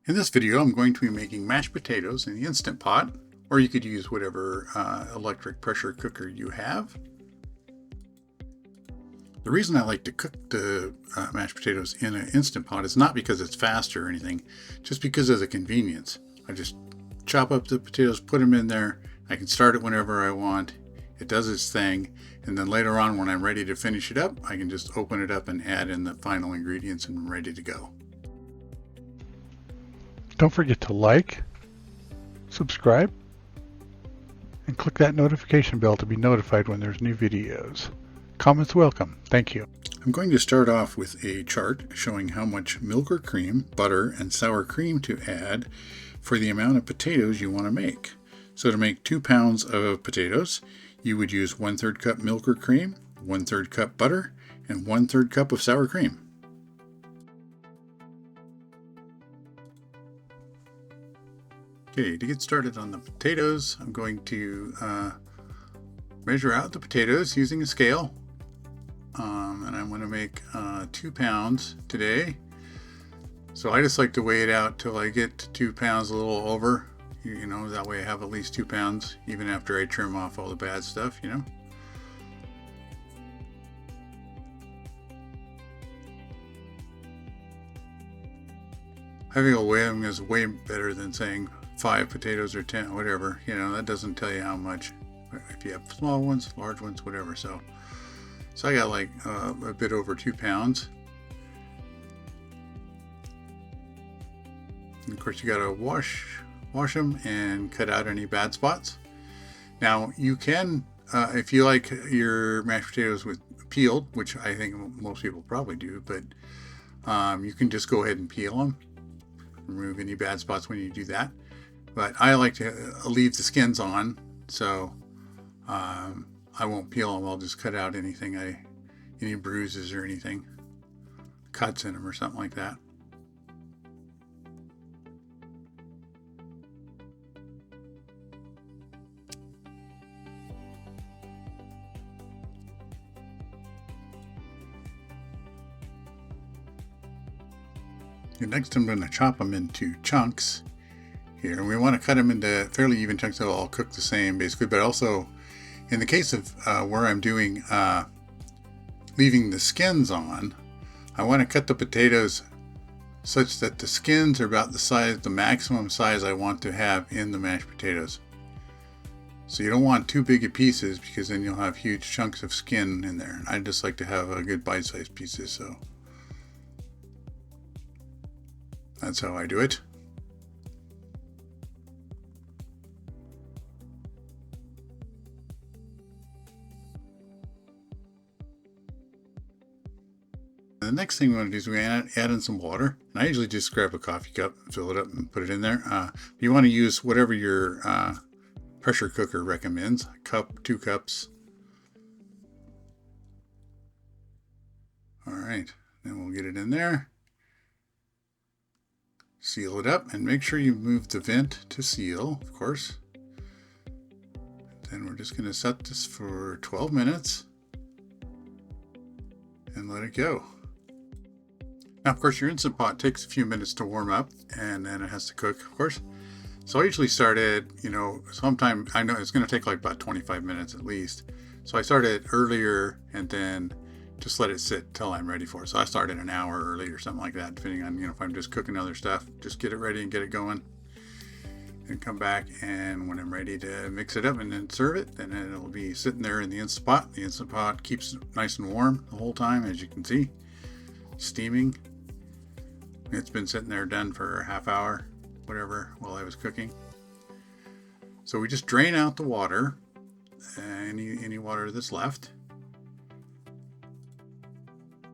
In this video, I'm going to be making mashed potatoes in the Instant Pot, or you could use whatever electric pressure cooker you have. The reason I like to cook the mashed potatoes in an Instant Pot is not because it's faster or anything, just because of the convenience. I just chop up the potatoes, put them in there. I can start it whenever I want. It does its thing. And then later on, when I'm ready to finish it up, I can just open it up and add in the final ingredients and I'm ready to go. Don't forget to like, subscribe, and click that notification bell to be notified when there's new videos. Comments welcome. Thank you. I'm going to start off with a chart showing how much milk or cream, butter, and sour cream to add for the amount of potatoes you want to make. So to make 2 pounds of potatoes, you would use 1/3 cup milk or cream, 1/3 cup butter, and 1/3 cup of sour cream. Okay, to get started on the potatoes, I'm going to measure out the potatoes using a scale. And I'm going to make 2 pounds today. So I just like to weigh it out till I get to 2 pounds, a little over. You know, that way I have at least 2 pounds, even after I trim off all the bad stuff, you know. Having a weigh them is way better than saying 5 potatoes or 10, whatever. You know, that doesn't tell you how much. If you have small ones, large ones, whatever. So I got like a bit over 2 pounds. And of course, you got to wash them and cut out any bad spots. Now you can, if you like your mashed potatoes with peeled, which I think most people probably do, but you can just go ahead and peel them. Remove any bad spots when you do that. But I like to leave the skins on, so I won't peel them. I'll just cut out anything, any bruises or anything, cuts in them or something like that. And next I'm going to chop them into chunks here. And we want to cut them into fairly even chunks that will all cook the same basically, but also in the case of where I'm doing leaving the skins on, I want to cut the potatoes such that the skins are about the size, the maximum size I want to have in the mashed potatoes. So you don't want too big of pieces because then you'll have huge chunks of skin in there. I just like to have a good bite-sized pieces, so that's how I do it. The next thing we want to do is we add in some water. And I usually just grab a coffee cup, fill it up, and put it in there. You want to use whatever your pressure cooker recommends. A cup, 2 cups. All right, then we'll get it in there. Seal it up and make sure you move the vent to seal, of course. Then we're just going to set this for 12 minutes and let it go. Now, of course, your Instant Pot takes a few minutes to warm up and then it has to cook, of course. So I usually start at, sometime, I know it's going to take like about 25 minutes at least. So I started earlier and then just let it sit till I'm ready for it. So I started an hour early or something like that, depending on, if I'm just cooking other stuff, just get it ready and get it going and come back. And when I'm ready to mix it up and then serve it, then it'll be sitting there in the Instant Pot. The Instant Pot keeps it nice and warm the whole time, as you can see, steaming. It's been sitting there done for a half hour, whatever, while I was cooking. So we just drain out the water, any water that's left.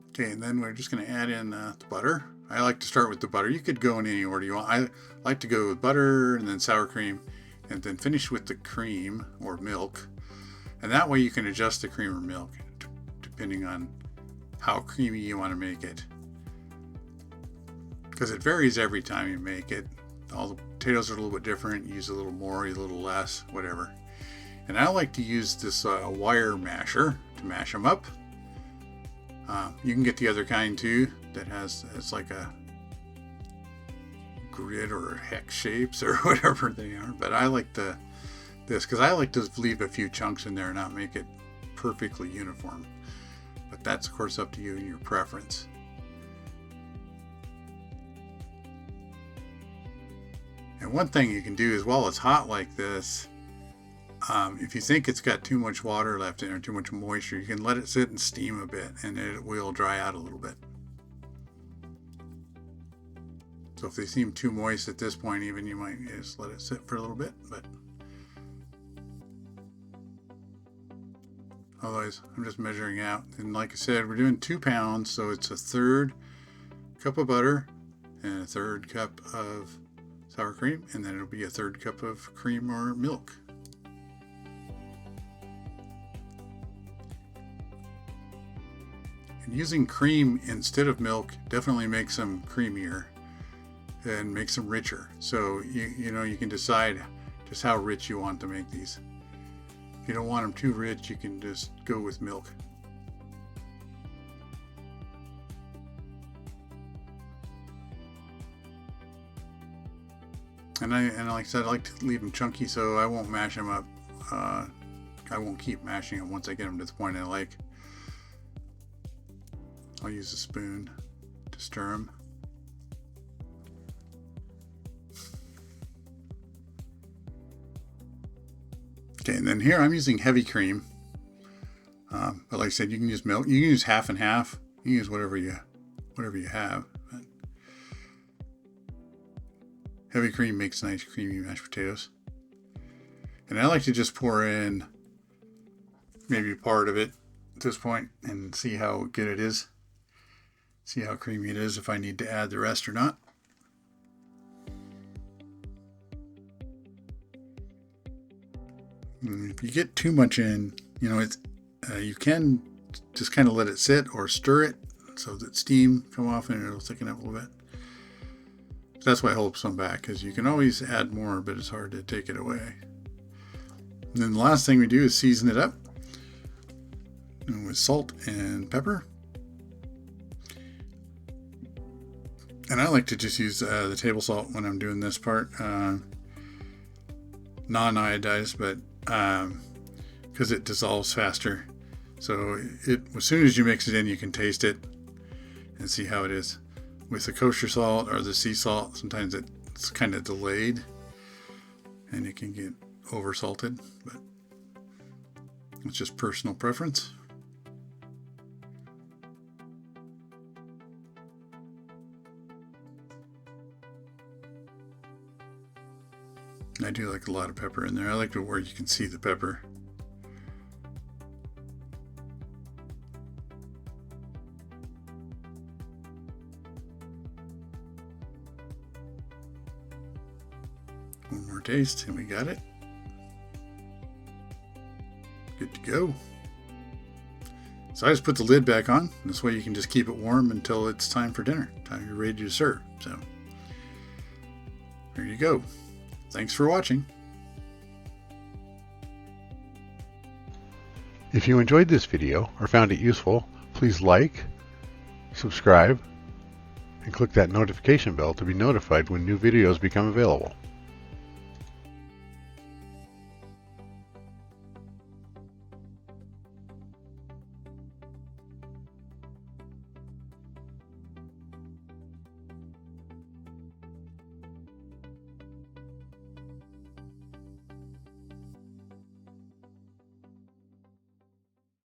Okay, and then we're just going to add in the butter. I like to start with the butter. You could go in any order you want. I like to go with butter and then sour cream and then finish with the cream or milk. And that way you can adjust the cream or milk depending on how creamy you want to make it. Because it varies every time you make it. All the potatoes are a little bit different. You use a little more, a little less, whatever. And I like to use this wire masher to mash them up. You can get the other kind too that has, it's like a grid or hex shapes or whatever they are. But I like this because I like to leave a few chunks in there and not make it perfectly uniform. But that's of course up to you and your preference. And one thing you can do is, while it's hot like this, if you think it's got too much water left in it or too much moisture, you can let it sit and steam a bit and it will dry out a little bit. So if they seem too moist at this point, even, you might just let it sit for a little bit. But otherwise, I'm just measuring out. And like I said, we're doing 2 pounds, so it's a 1/3 cup of butter and a 1/3 cup of sour cream, and then it'll be a 1/3 cup of cream or milk. And using cream instead of milk definitely makes them creamier and makes them richer. So you can decide just how rich you want to make these. If you don't want them too rich, you can just go with milk. And like I said, I like to leave them chunky, so I won't mash them up. I won't keep mashing them once I get them to the point I like. I'll use a spoon to stir them. Okay, and then here I'm using heavy cream. But like I said, you can use milk. You can use half and half. You can use whatever you have. But heavy cream makes nice creamy mashed potatoes. And I like to just pour in maybe part of it at this point and see how good it is. See how creamy it is, if I need to add the rest or not. And if you get too much in, you can just kind of let it sit or stir it so that steam come off and it'll thicken up a little bit. That's why I hold some back, because you can always add more, but it's hard to take it away. And then the last thing we do is season it up with salt and pepper. And I like to just use the table salt when I'm doing this part, non-iodized, but because it dissolves faster. So as soon as you mix it in, you can taste it and see how it is. With the kosher salt or the sea salt, sometimes it's kind of delayed and it can get over salted, but it's just personal preference. I do like a lot of pepper in there. I like it where you can see the pepper. One more taste and we got it. Good to go. So I just put the lid back on. This way you can just keep it warm until it's time for dinner. Time you're ready to serve. So there you go. Thanks for watching. If you enjoyed this video or found it useful, please like, subscribe, and click that notification bell to be notified when new videos become available.